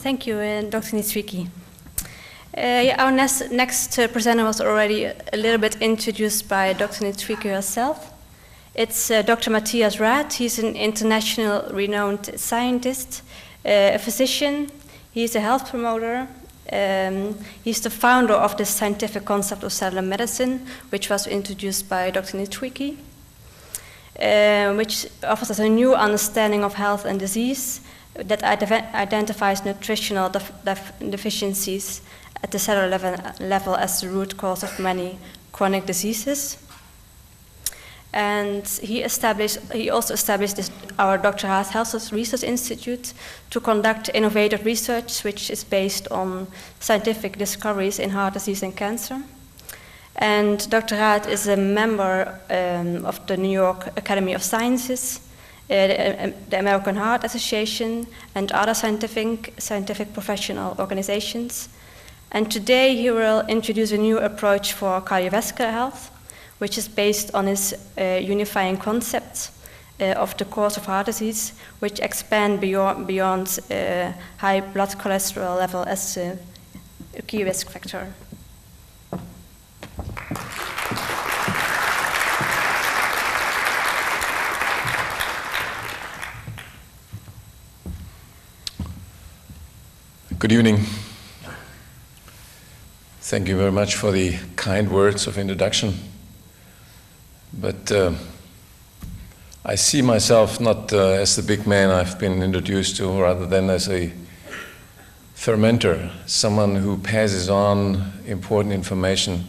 Thank you, Dr. Nitswicki. Our next presenter was already a little bit introduced by Dr. Nitswicki herself. It's Dr. Matthias Rath. He's an international renowned scientist, a physician. He's a health promoter. He's the founder of the scientific concept of cellular medicine, which was introduced by Dr. Nitswicki, which offers us a new understanding of health and disease that identifies nutritional deficiencies at the cellular level as the root cause of many chronic diseases. And he also established our Dr. Rath Health Research Institute to conduct innovative research, which is based on scientific discoveries in heart disease and cancer. And Dr. Rath is a member of the New York Academy of Sciences, the American Heart Association, and other scientific professional organizations. And today he will introduce a new approach for cardiovascular health, which is based on his unifying concept of the cause of heart disease, which expand beyond high blood cholesterol level as a key risk factor. Good evening. Thank you very much for the kind words of introduction. But I see myself not as the big man I've been introduced to, rather than as a fermenter, someone who passes on important information,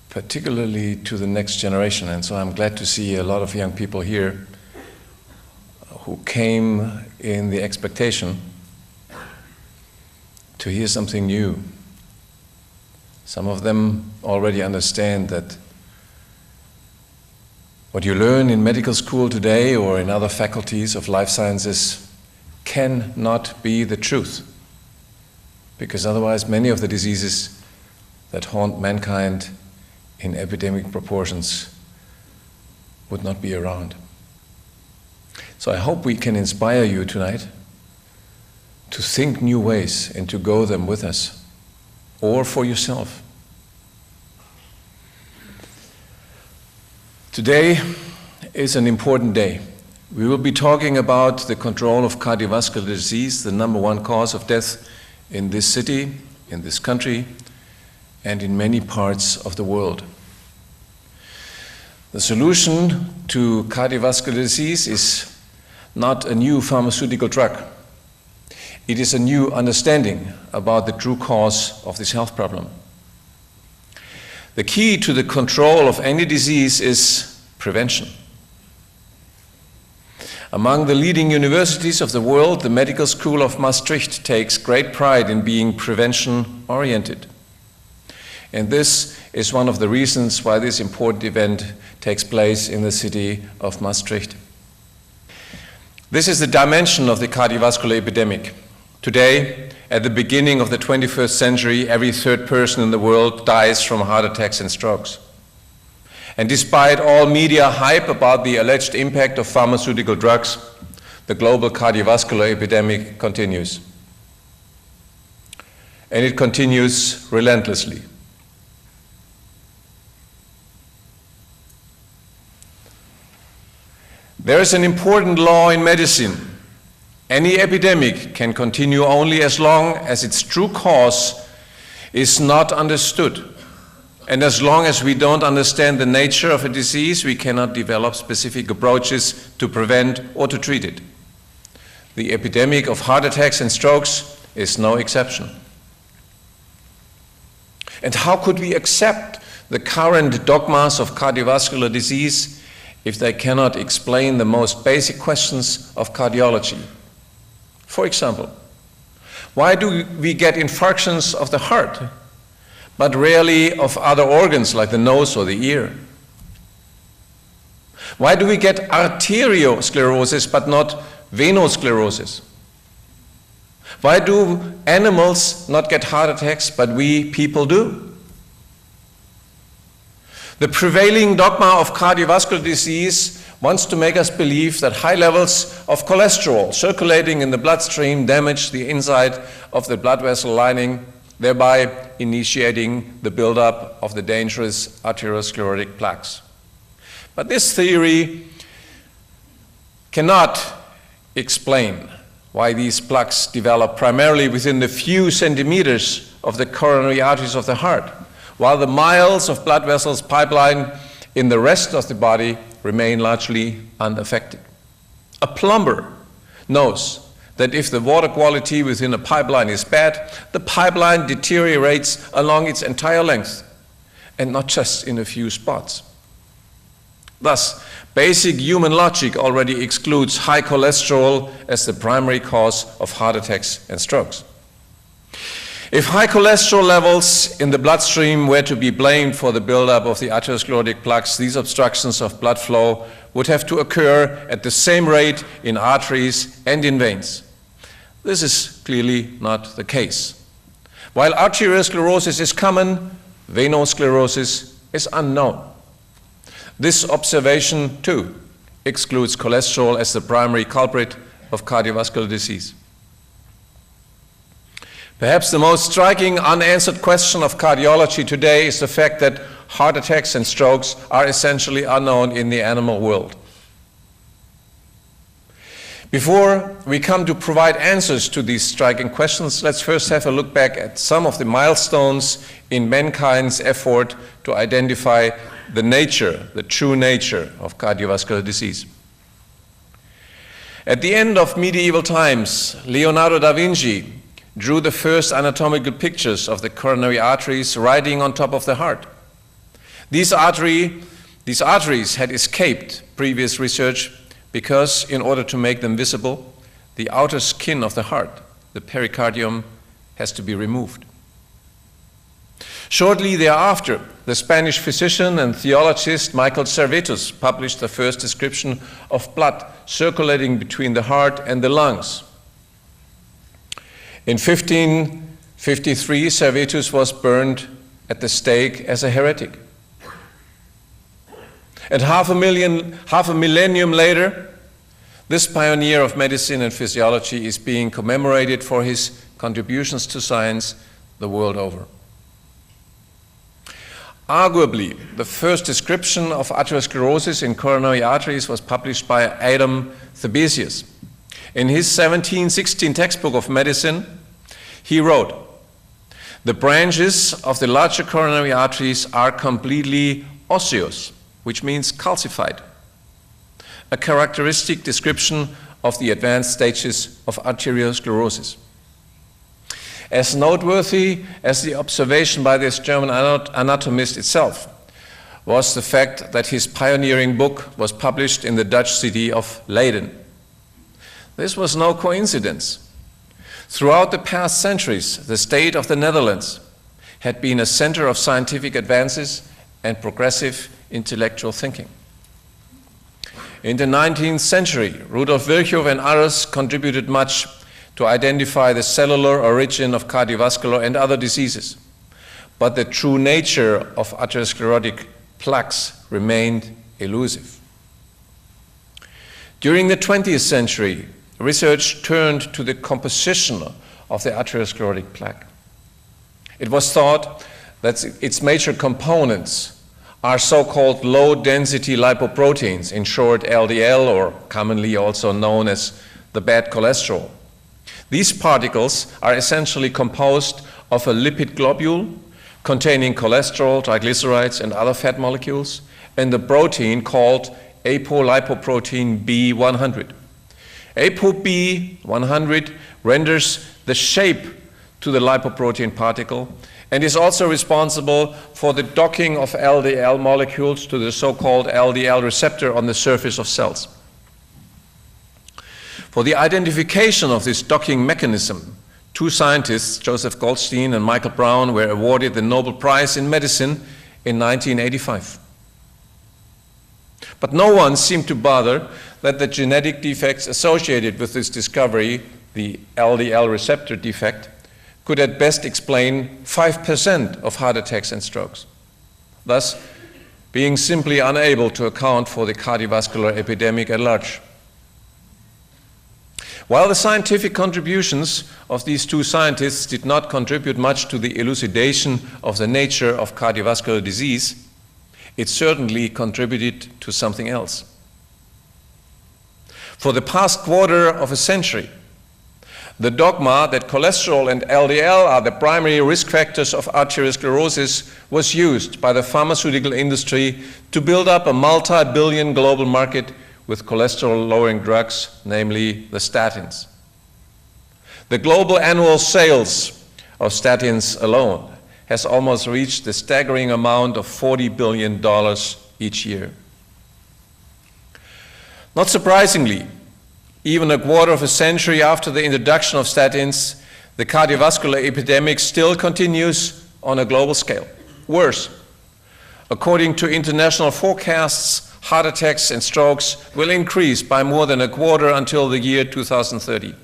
particularly to the next generation. And so I'm glad to see a lot of young people here who came in the expectation to hear something new. Some of them already understand that what you learn in medical school today or in other faculties of life sciences cannot be the truth, because otherwise many of the diseases that haunt mankind in epidemic proportions would not be around. So I hope we can inspire you tonight to think new ways and to go them with us, or for yourself. Today is an important day. We will be talking about the control of cardiovascular disease, the #1 cause of death in this city, in this country, and in many parts of the world. The solution to cardiovascular disease is not a new pharmaceutical drug. It is a new understanding about the true cause of this health problem. The key to the control of any disease is prevention. Among the leading universities of the world, the Medical School of Maastricht takes great pride in being prevention-oriented. And this is one of the reasons why this important event takes place in the city of Maastricht. This is the dimension of the cardiovascular epidemic. Today, at the beginning of the 21st century, every third person in the world dies from heart attacks and strokes. And despite all media hype about the alleged impact of pharmaceutical drugs, the global cardiovascular epidemic continues. And it continues relentlessly. There is an important law in medicine. Any epidemic can continue only as long as its true cause is not understood. And as long as we don't understand the nature of a disease, we cannot develop specific approaches to prevent or to treat it. The epidemic of heart attacks and strokes is no exception. And how could we accept the current dogmas of cardiovascular disease if they cannot explain the most basic questions of cardiology? For example, why do we get infarctions of the heart, but rarely of other organs like the nose or the ear? Why do we get arteriosclerosis but not venosclerosis? Why do animals not get heart attacks but we people do? The prevailing dogma of cardiovascular disease wants to make us believe that high levels of cholesterol circulating in the bloodstream damage the inside of the blood vessel lining, thereby initiating the buildup of the dangerous arteriosclerotic plaques. But this theory cannot explain why these plaques develop primarily within the few centimeters of the coronary arteries of the heart, while the miles of blood vessels pipeline in the rest of the body remain largely unaffected. A plumber knows that if the water quality within a pipeline is bad, the pipeline deteriorates along its entire length, and not just in a few spots. Thus, basic human logic already excludes high cholesterol as the primary cause of heart attacks and strokes. If high cholesterol levels in the bloodstream were to be blamed for the buildup of the arteriosclerotic plaques, these obstructions of blood flow would have to occur at the same rate in arteries and in veins. This is clearly not the case. While arteriosclerosis is common, venosclerosis is unknown. This observation, too, excludes cholesterol as the primary culprit of cardiovascular disease. Perhaps the most striking unanswered question of cardiology today is the fact that heart attacks and strokes are essentially unknown in the animal world. Before we come to provide answers to these striking questions, let's first have a look back at some of the milestones in mankind's effort to identify the nature, the true nature of cardiovascular disease. At the end of medieval times, Leonardo da Vinci drew the first anatomical pictures of the coronary arteries riding on top of the heart. These arteries had escaped previous research because, in order to make them visible, the outer skin of the heart, the pericardium, has to be removed. Shortly thereafter, the Spanish physician and theologist Michael Servetus published the first description of blood circulating between the heart and the lungs. In 1553, Servetus was burned at the stake as a heretic. And half a millennium later, this pioneer of medicine and physiology is being commemorated for his contributions to science the world over. Arguably, the first description of atherosclerosis in coronary arteries was published by Adam Thebesius. In his 1716 textbook of medicine, he wrote, "The branches of the larger coronary arteries are completely osseous, which means calcified, a characteristic description of the advanced stages of arteriosclerosis." As noteworthy as the observation by this German anatomist itself was the fact that his pioneering book was published in the Dutch city of Leiden. This was no coincidence. Throughout the past centuries, the state of the Netherlands had been a center of scientific advances and progressive intellectual thinking. In the 19th century, Rudolf Virchow and others contributed much to identify the cellular origin of cardiovascular and other diseases. But the true nature of atherosclerotic plaques remained elusive. During the 20th century, research turned to the composition of the atherosclerotic plaque. It was thought that its major components are so-called low-density lipoproteins, in short LDL, or commonly also known as the bad cholesterol. These particles are essentially composed of a lipid globule containing cholesterol, triglycerides, and other fat molecules, and the protein called apolipoprotein B100. ApoB100 renders the shape to the lipoprotein particle and is also responsible for the docking of LDL molecules to the so-called LDL receptor on the surface of cells. For the identification of this docking mechanism, two scientists, Joseph Goldstein and Michael Brown, were awarded the Nobel Prize in Medicine in 1985. But no one seemed to bother that the genetic defects associated with this discovery, the LDL receptor defect, could at best explain 5% of heart attacks and strokes. Thus, being simply unable to account for the cardiovascular epidemic at large. While the scientific contributions of these two scientists did not contribute much to the elucidation of the nature of cardiovascular disease, it certainly contributed to something else. For the past quarter of a century, the dogma that cholesterol and LDL are the primary risk factors of arteriosclerosis was used by the pharmaceutical industry to build up a multi-billion global market with cholesterol-lowering drugs, namely the statins. The global annual sales of statins alone has almost reached the staggering amount of $40 billion each year. Not surprisingly, even a quarter of a century after the introduction of statins, the cardiovascular epidemic still continues on a global scale. Worse, according to international forecasts, heart attacks and strokes will increase by more than a quarter until the year 2030.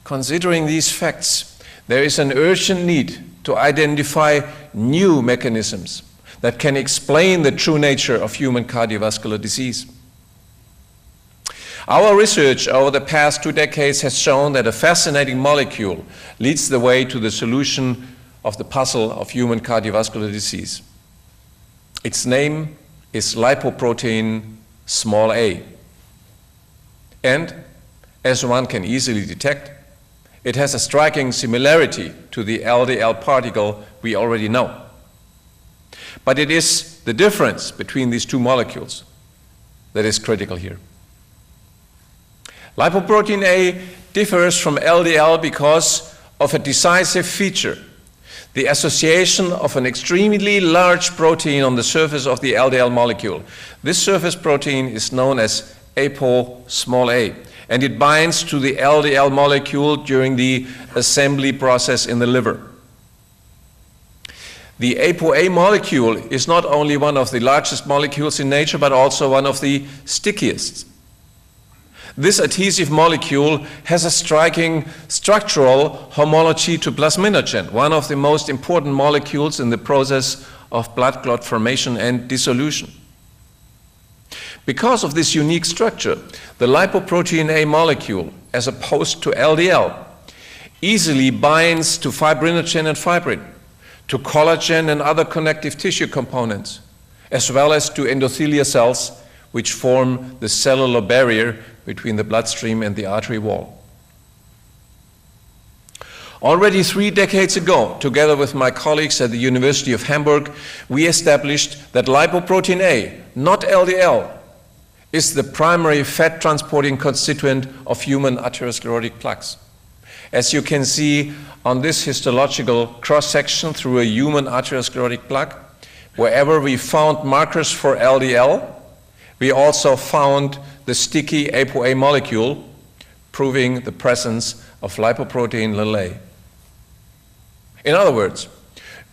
Considering these facts, there is an urgent need to identify new mechanisms that can explain the true nature of human cardiovascular disease. Our research over the past 2 decades has shown that a fascinating molecule leads the way to the solution of the puzzle of human cardiovascular disease. Its name is lipoprotein a. And, as one can easily detect, it has a striking similarity to the LDL particle we already know. But it is the difference between these two molecules that is critical here. Lipoprotein A differs from LDL because of a decisive feature, the association of an extremely large protein on the surface of the LDL molecule. This surface protein is known as ApoA, and it binds to the LDL molecule during the assembly process in the liver. The ApoA molecule is not only one of the largest molecules in nature, but also one of the stickiest. This adhesive molecule has a striking structural homology to plasminogen, one of the most important molecules in the process of blood clot formation and dissolution. Because of this unique structure, the lipoprotein A molecule, as opposed to LDL, easily binds to fibrinogen and fibrin, to collagen and other connective tissue components, as well as to endothelial cells, which form the cellular barrier between the bloodstream and the artery wall. Already 3 decades ago, together with my colleagues at the University of Hamburg, we established that lipoprotein A, not LDL, is the primary fat-transporting constituent of human atherosclerotic plaques. As you can see on this histological cross-section through a human atherosclerotic plaque, wherever we found markers for LDL, we also found the sticky ApoA molecule, proving the presence of lipoprotein A. In other words,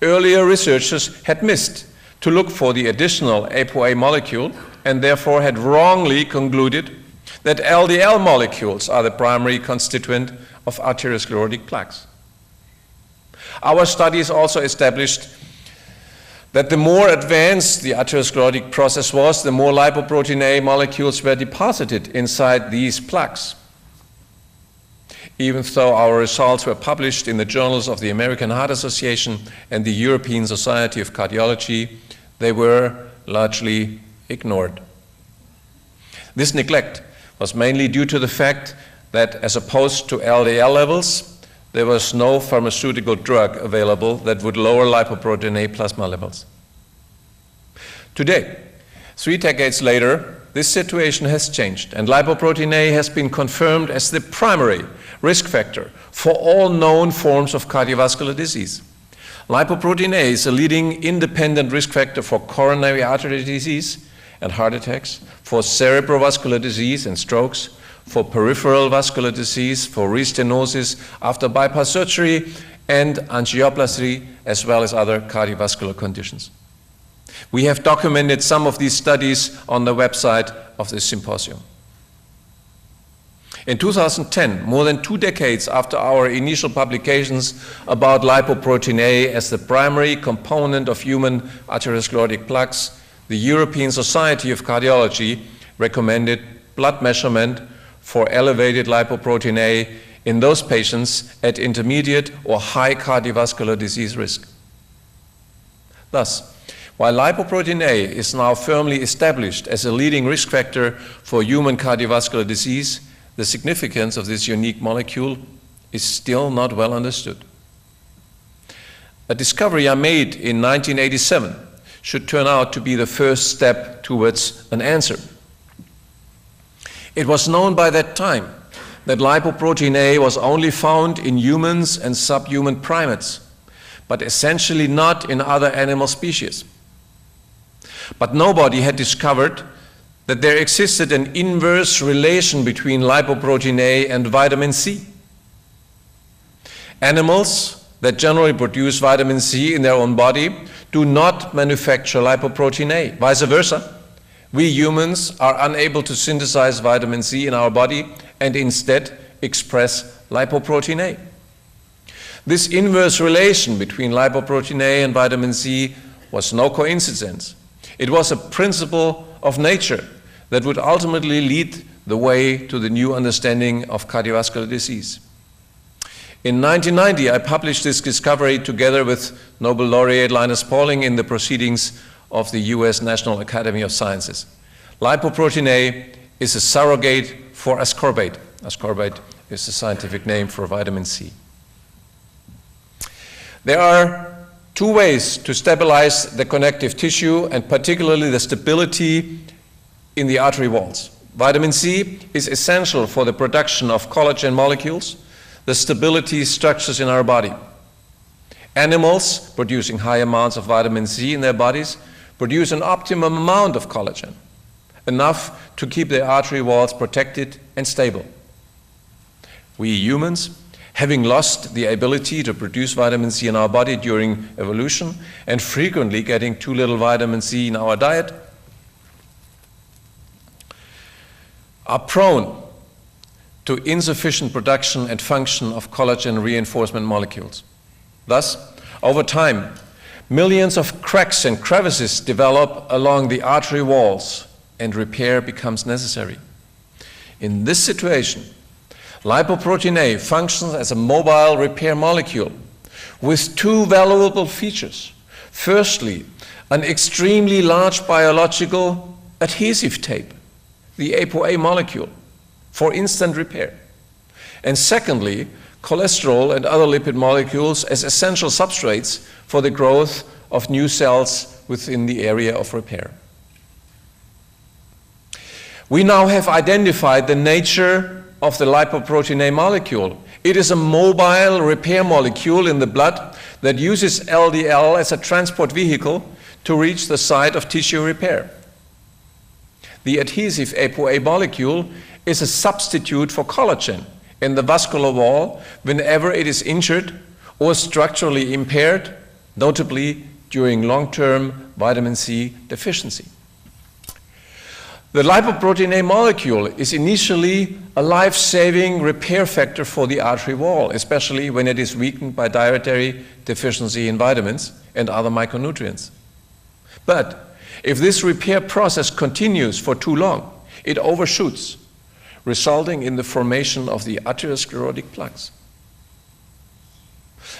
earlier researchers had missed to look for the additional ApoA molecule and therefore had wrongly concluded that LDL molecules are the primary constituent of atherosclerotic plaques. Our studies also established that the more advanced the atherosclerotic process was, the more lipoprotein A molecules were deposited inside these plaques. Even though our results were published in the journals of the American Heart Association and the European Society of Cardiology, they were largely ignored. This neglect was mainly due to the fact that, as opposed to LDL levels, there was no pharmaceutical drug available that would lower lipoprotein A plasma levels. Today, 3 decades later, this situation has changed, and lipoprotein A has been confirmed as the primary risk factor for all known forms of cardiovascular disease. Lipoprotein A is a leading independent risk factor for coronary artery disease and heart attacks, for cerebrovascular disease and strokes, for peripheral vascular disease, for restenosis after bypass surgery, and angioplasty, as well as other cardiovascular conditions. We have documented some of these studies on the website of this symposium. In 2010, more than 2 decades after our initial publications about lipoprotein A as the primary component of human atherosclerotic plaques, the European Society of Cardiology recommended blood measurement for elevated lipoprotein A in those patients at intermediate or high cardiovascular disease risk. Thus, while lipoprotein A is now firmly established as a leading risk factor for human cardiovascular disease, the significance of this unique molecule is still not well understood. A discovery I made in 1987 should turn out to be the first step towards an answer. It was known by that time that lipoprotein A was only found in humans and subhuman primates, but essentially not in other animal species. But nobody had discovered that there existed an inverse relation between lipoprotein A and vitamin C. Animals that generally produce vitamin C in their own body do not manufacture lipoprotein A. Vice versa, we humans are unable to synthesize vitamin C in our body and instead express lipoprotein A. This inverse relation between lipoprotein A and vitamin C was no coincidence. It was a principle of nature that would ultimately lead the way to the new understanding of cardiovascular disease. In 1990, I published this discovery together with Nobel laureate Linus Pauling in the Proceedings of the US National Academy of Sciences. Lipoprotein A is a surrogate for ascorbate. Ascorbate is the scientific name for vitamin C. There are 2 ways to stabilize the connective tissue and particularly the stability in the artery walls. Vitamin C is essential for the production of collagen molecules, the stability structures in our body. Animals producing high amounts of vitamin C in their bodies produce an optimum amount of collagen, enough to keep their artery walls protected and stable. We humans, having lost the ability to produce vitamin C in our body during evolution and frequently getting too little vitamin C in our diet, are prone to insufficient production and function of collagen reinforcement molecules. Thus, over time, millions of cracks and crevices develop along the artery walls and repair becomes necessary. In this situation, lipoprotein A functions as a mobile repair molecule with 2 valuable features. Firstly, an extremely large biological adhesive tape, the ApoA molecule, for instant repair. And secondly, cholesterol and other lipid molecules as essential substrates for the growth of new cells within the area of repair. We now have identified the nature of the lipoprotein A molecule. It is a mobile repair molecule in the blood that uses LDL as a transport vehicle to reach the site of tissue repair. The adhesive ApoA molecule is a substitute for collagen in the vascular wall whenever it is injured or structurally impaired, notably during long-term vitamin C deficiency. The lipoprotein A molecule is initially a life-saving repair factor for the artery wall, especially when it is weakened by dietary deficiency in vitamins and other micronutrients. But if this repair process continues for too long, it overshoots, resulting in the formation of the atherosclerotic plaques.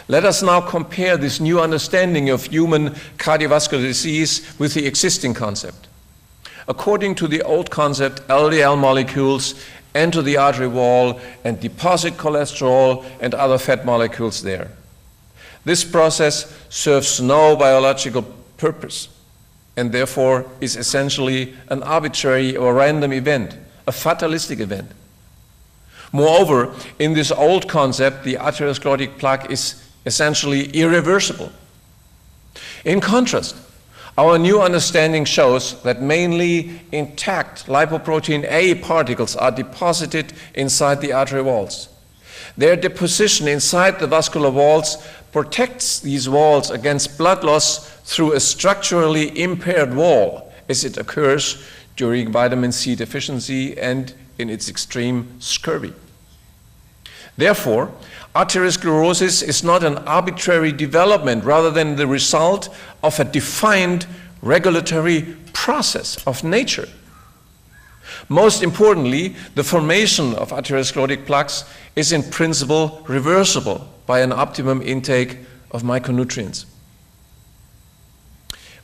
Let us now compare this new understanding of human cardiovascular disease with the existing concept. According to the old concept, LDL molecules enter the artery wall and deposit cholesterol and other fat molecules there. This process serves no biological purpose and therefore is essentially an arbitrary or random event, a fatalistic event. Moreover, in this old concept, the atherosclerotic plaque is essentially irreversible. In contrast, our new understanding shows that mainly intact lipoprotein A particles are deposited inside the artery walls. Their deposition inside the vascular walls protects these walls against blood loss through a structurally impaired wall, as it occurs during vitamin C deficiency and in its extreme scurvy. Therefore, arteriosclerosis is not an arbitrary development rather than the result of a defined regulatory process of nature. Most importantly, the formation of atherosclerotic plaques is in principle reversible by an optimum intake of micronutrients.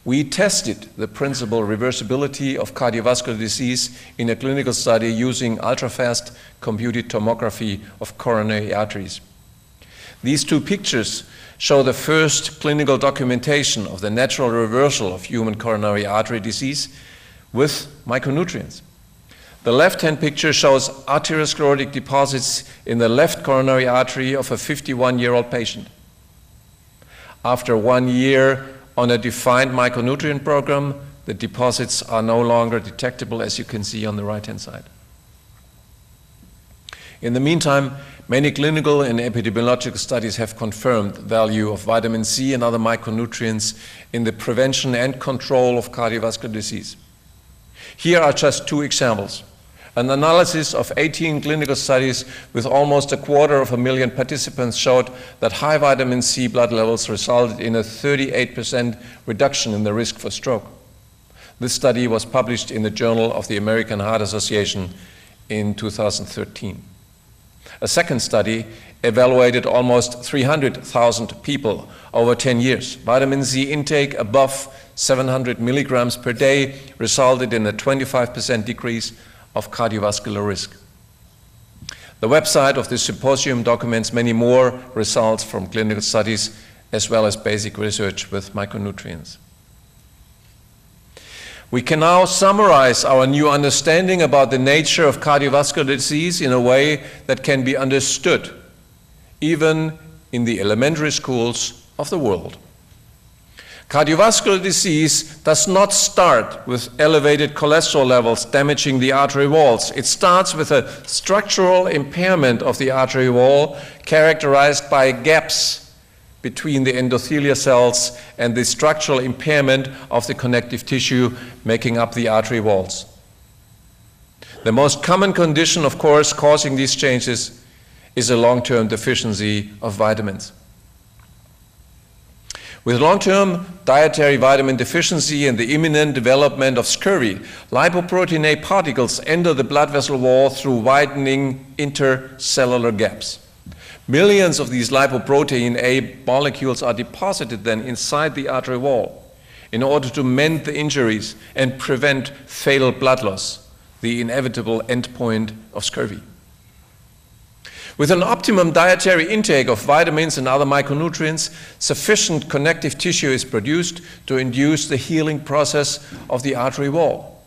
We tested the principal reversibility of cardiovascular disease in a clinical study using ultrafast computed tomography of coronary arteries. These two pictures show the first clinical documentation of the natural reversal of human coronary artery disease with micronutrients. The left-hand picture shows arteriosclerotic deposits in the left coronary artery of a 51-year-old patient. After 1 year on a defined micronutrient program, the deposits are no longer detectable, as you can see on the right-hand side. In the meantime, many clinical and epidemiological studies have confirmed the value of vitamin C and other micronutrients in the prevention and control of cardiovascular disease. Here are just two examples. An analysis of 18 clinical studies with almost 250,000 participants showed that high vitamin C blood levels resulted in a 38% reduction in the risk for stroke. This study was published in the Journal of the American Heart Association in 2013. A second study evaluated almost 300,000 people over 10 years. Vitamin C intake above 700 milligrams per day resulted in a 25% decrease of cardiovascular risk. The website of this symposium documents many more results from clinical studies as well as basic research with micronutrients. We can now summarize our new understanding about the nature of cardiovascular disease in a way that can be understood, even in the elementary schools of the world. Cardiovascular disease does not start with elevated cholesterol levels damaging the artery walls. It starts with a structural impairment of the artery wall characterized by gaps between the endothelial cells and the structural impairment of the connective tissue making up the artery walls. The most common condition, of course, causing these changes is a long-term deficiency of vitamins. With long-term dietary vitamin deficiency and the imminent development of scurvy, lipoprotein A particles enter the blood vessel wall through widening intercellular gaps. Millions of these lipoprotein A molecules are deposited then inside the artery wall in order to mend the injuries and prevent fatal blood loss, the inevitable endpoint of scurvy. With an optimum dietary intake of vitamins and other micronutrients, sufficient connective tissue is produced to induce the healing process of the artery wall.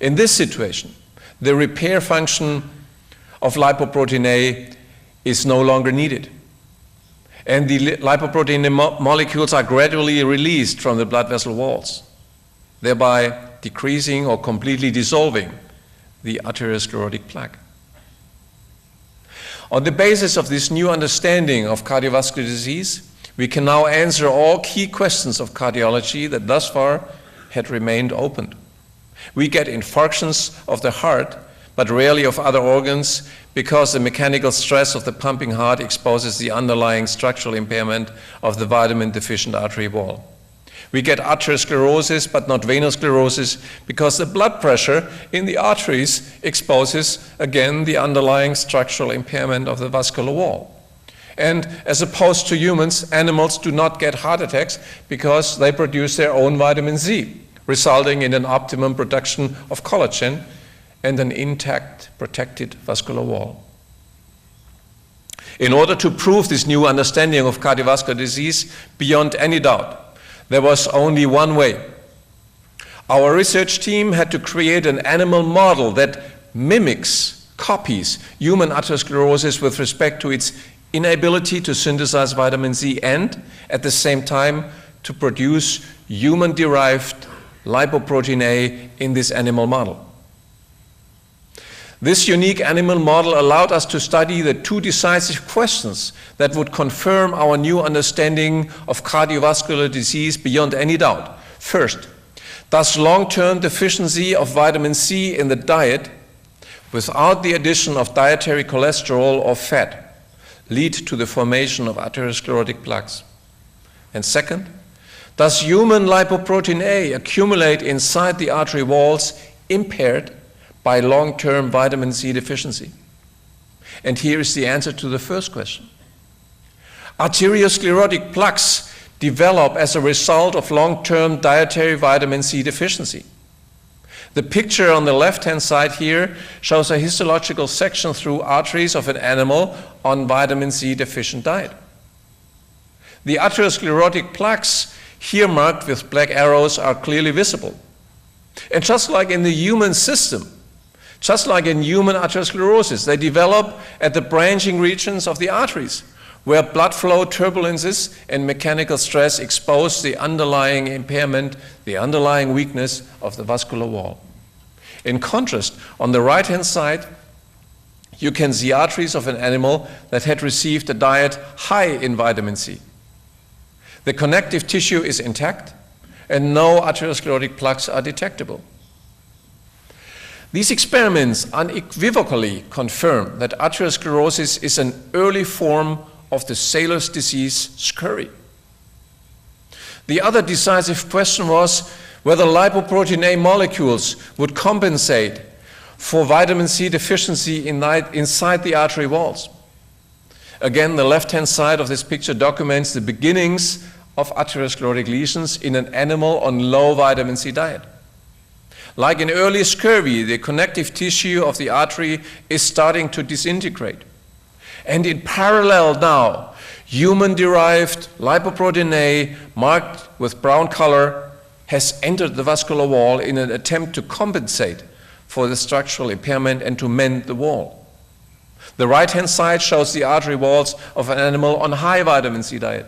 In this situation, the repair function of lipoprotein A is no longer needed, and the lipoprotein A molecules are gradually released from the blood vessel walls, thereby decreasing or completely dissolving the atherosclerotic plaque. On the basis of this new understanding of cardiovascular disease, we can now answer all key questions of cardiology that thus far had remained open. We get infarctions of the heart, but rarely of other organs, because the mechanical stress of the pumping heart exposes the underlying structural impairment of the vitamin-deficient artery wall. We get atherosclerosis, but not venosclerosis, because the blood pressure in the arteries exposes, again, the underlying structural impairment of the vascular wall. And as opposed to humans, animals do not get heart attacks because they produce their own vitamin C, resulting in an optimum production of collagen and an intact, protected vascular wall. In order to prove this new understanding of cardiovascular disease beyond any doubt, there was only one way. Our research team had to create an animal model that mimics, copies human atherosclerosis with respect to its inability to synthesize vitamin C and, at the same time, to produce human-derived lipoprotein A in this animal model. This unique animal model allowed us to study the two decisive questions that would confirm our new understanding of cardiovascular disease beyond any doubt. First, does long-term deficiency of vitamin C in the diet without the addition of dietary cholesterol or fat, lead to the formation of atherosclerotic plaques? And second, does human lipoprotein A accumulate inside the artery walls impaired by long-term vitamin C deficiency? And here is the answer to the first question. Arteriosclerotic plaques develop as a result of long-term dietary vitamin C deficiency. The picture on the left-hand side here shows a histological section through arteries of an animal on vitamin C deficient diet. The atherosclerotic plaques, here marked with black arrows, are clearly visible. And just like in the human system, just like in human atherosclerosis, they develop at the branching regions of the arteries, where blood flow turbulences and mechanical stress expose the underlying impairment, the underlying weakness of the vascular wall. In contrast, on the right-hand side, you can see arteries of an animal that had received a diet high in vitamin C. The connective tissue is intact, and no atherosclerotic plaques are detectable. These experiments unequivocally confirm that atherosclerosis is an early form of the sailor's disease, scurvy. The other decisive question was whether lipoprotein A molecules would compensate for vitamin C deficiency inside the artery walls. Again, the left-hand side of this picture documents the beginnings of atherosclerotic lesions in an animal on low vitamin C diet. Like in early scurvy, the connective tissue of the artery is starting to disintegrate. And in parallel now, human-derived lipoprotein A, marked with brown color, has entered the vascular wall in an attempt to compensate for the structural impairment and to mend the wall. The right-hand side shows the artery walls of an animal on high vitamin C diet.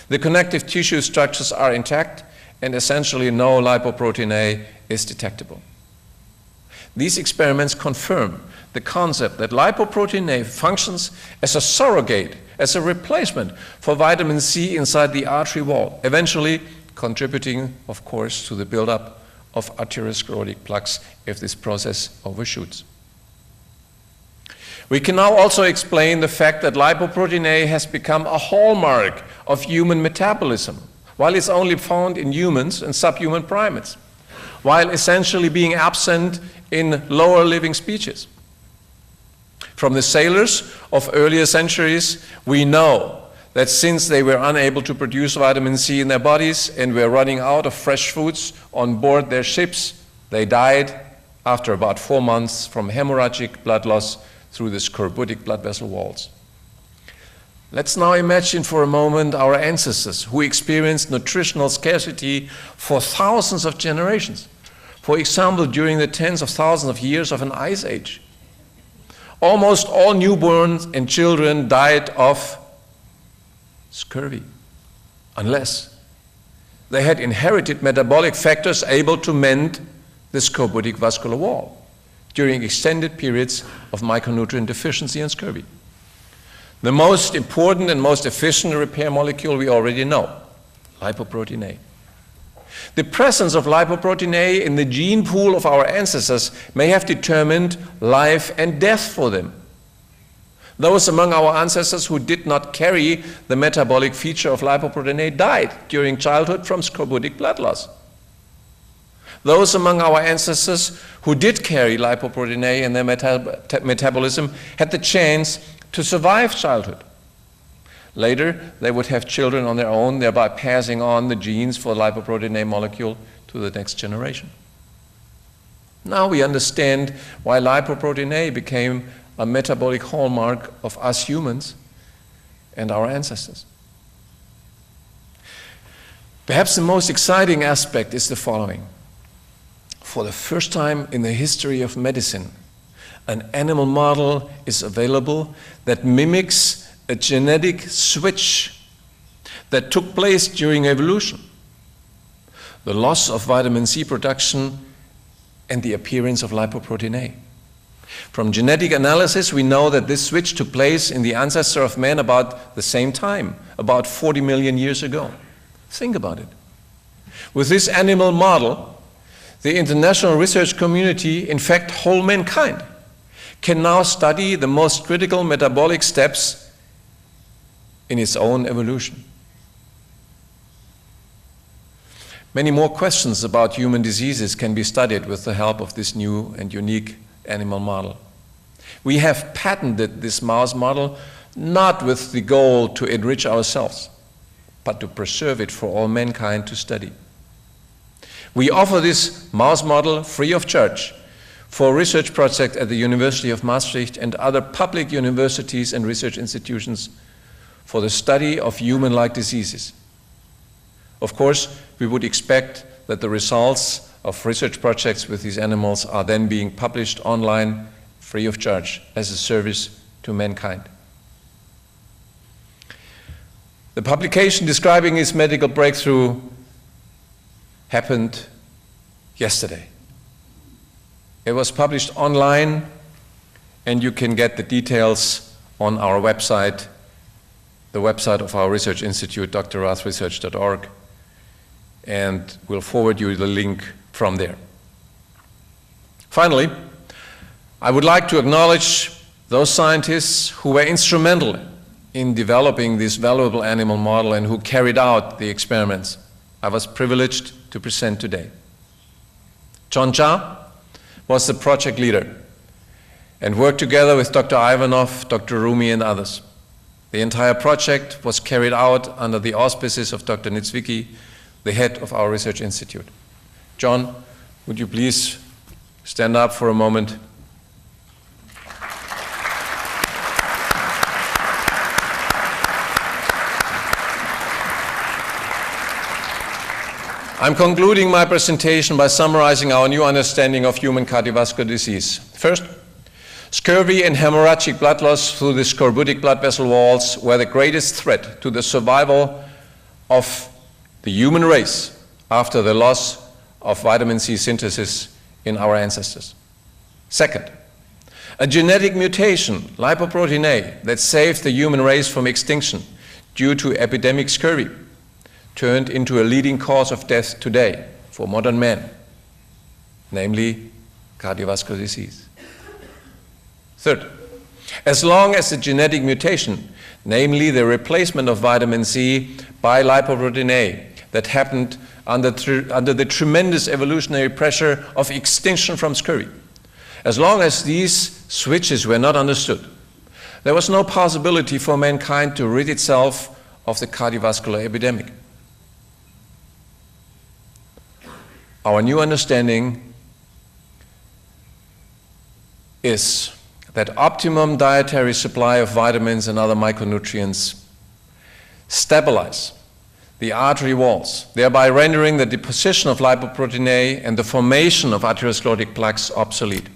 The connective tissue structures are intact, and essentially no lipoprotein A is detectable. These experiments confirm the concept that lipoprotein A functions as a surrogate, as a replacement for vitamin C inside the artery wall, eventually contributing, of course, to the buildup of atherosclerotic plaques if this process overshoots. We can now also explain the fact that lipoprotein A has become a hallmark of human metabolism, while it's only found in humans and subhuman primates, while essentially being absent in lower living species. From the sailors of earlier centuries, we know that since they were unable to produce vitamin C in their bodies and were running out of fresh foods on board their ships, they died after about 4 months from hemorrhagic blood loss through the scorbutic blood vessel walls. Let's now imagine for a moment our ancestors who experienced nutritional scarcity for thousands of generations. For example, during the tens of thousands of years of an ice age. Almost all newborns and children died of scurvy, unless they had inherited metabolic factors able to mend the scorbutic vascular wall during extended periods of micronutrient deficiency and scurvy. The most important and most efficient repair molecule we already know, lipoprotein A. The presence of lipoprotein A in the gene pool of our ancestors may have determined life and death for them. Those among our ancestors who did not carry the metabolic feature of lipoprotein A died during childhood from scorbutic blood loss. Those among our ancestors who did carry lipoprotein A in their metabolism had the chance to survive childhood. Later, they would have children on their own, thereby passing on the genes for the lipoprotein A molecule to the next generation. Now we understand why lipoprotein A became a metabolic hallmark of us humans and our ancestors. Perhaps the most exciting aspect is the following. For the first time in the history of medicine, an animal model is available that mimics a genetic switch that took place during evolution. The loss of vitamin C production and the appearance of lipoprotein A. From genetic analysis, we know that this switch took place in the ancestor of man about the same time, about 40 million years ago. Think about it. With this animal model, the international research community, in fact, whole mankind, can now study the most critical metabolic steps in its own evolution. Many more questions about human diseases can be studied with the help of this new and unique animal model. We have patented this mouse model not with the goal to enrich ourselves, but to preserve it for all mankind to study. We offer this mouse model free of charge for a research project at the University of Maastricht and other public universities and research institutions for the study of human-like diseases. Of course, we would expect that the results of research projects with these animals are then being published online free of charge as a service to mankind. The publication describing this medical breakthrough happened yesterday. It was published online, and you can get the details on our website, the website of our research institute, drrathresearch.org, and we'll forward you the link from there. Finally, I would like to acknowledge those scientists who were instrumental in developing this valuable animal model and who carried out the experiments I was privileged to present today. John Jha was the project leader and worked together with Dr. Ivanov, Dr. Rumi, and others. The entire project was carried out under the auspices of Dr. Nitzwicki, the head of our research institute. John, would you please stand up for a moment? I'm concluding my presentation by summarizing our new understanding of human cardiovascular disease. First, scurvy and hemorrhagic blood loss through the scorbutic blood vessel walls were the greatest threat to the survival of the human race after the loss of vitamin C synthesis in our ancestors. Second, a genetic mutation, lipoprotein A, that saved the human race from extinction due to epidemic scurvy, turned into a leading cause of death today for modern men, namely cardiovascular disease. Third, as long as the genetic mutation, namely the replacement of vitamin C by lipoprotein A, that happened under the tremendous evolutionary pressure of extinction from scurvy, as long as these switches were not understood, there was no possibility for mankind to rid itself of the cardiovascular epidemic. Our new understanding is that optimum dietary supply of vitamins and other micronutrients stabilize the artery walls, thereby rendering the deposition of lipoprotein A and the formation of atherosclerotic plaques obsolete.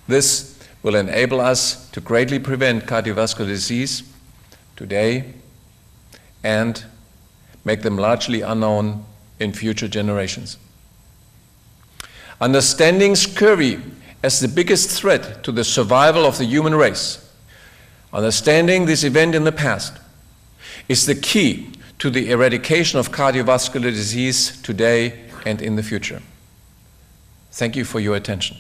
This will enable us to greatly prevent cardiovascular disease today and make them largely unknown in future generations. Understanding scurvy as the biggest threat to the survival of the human race, understanding this event in the past, is the key to the eradication of cardiovascular disease today and in the future. Thank you for your attention.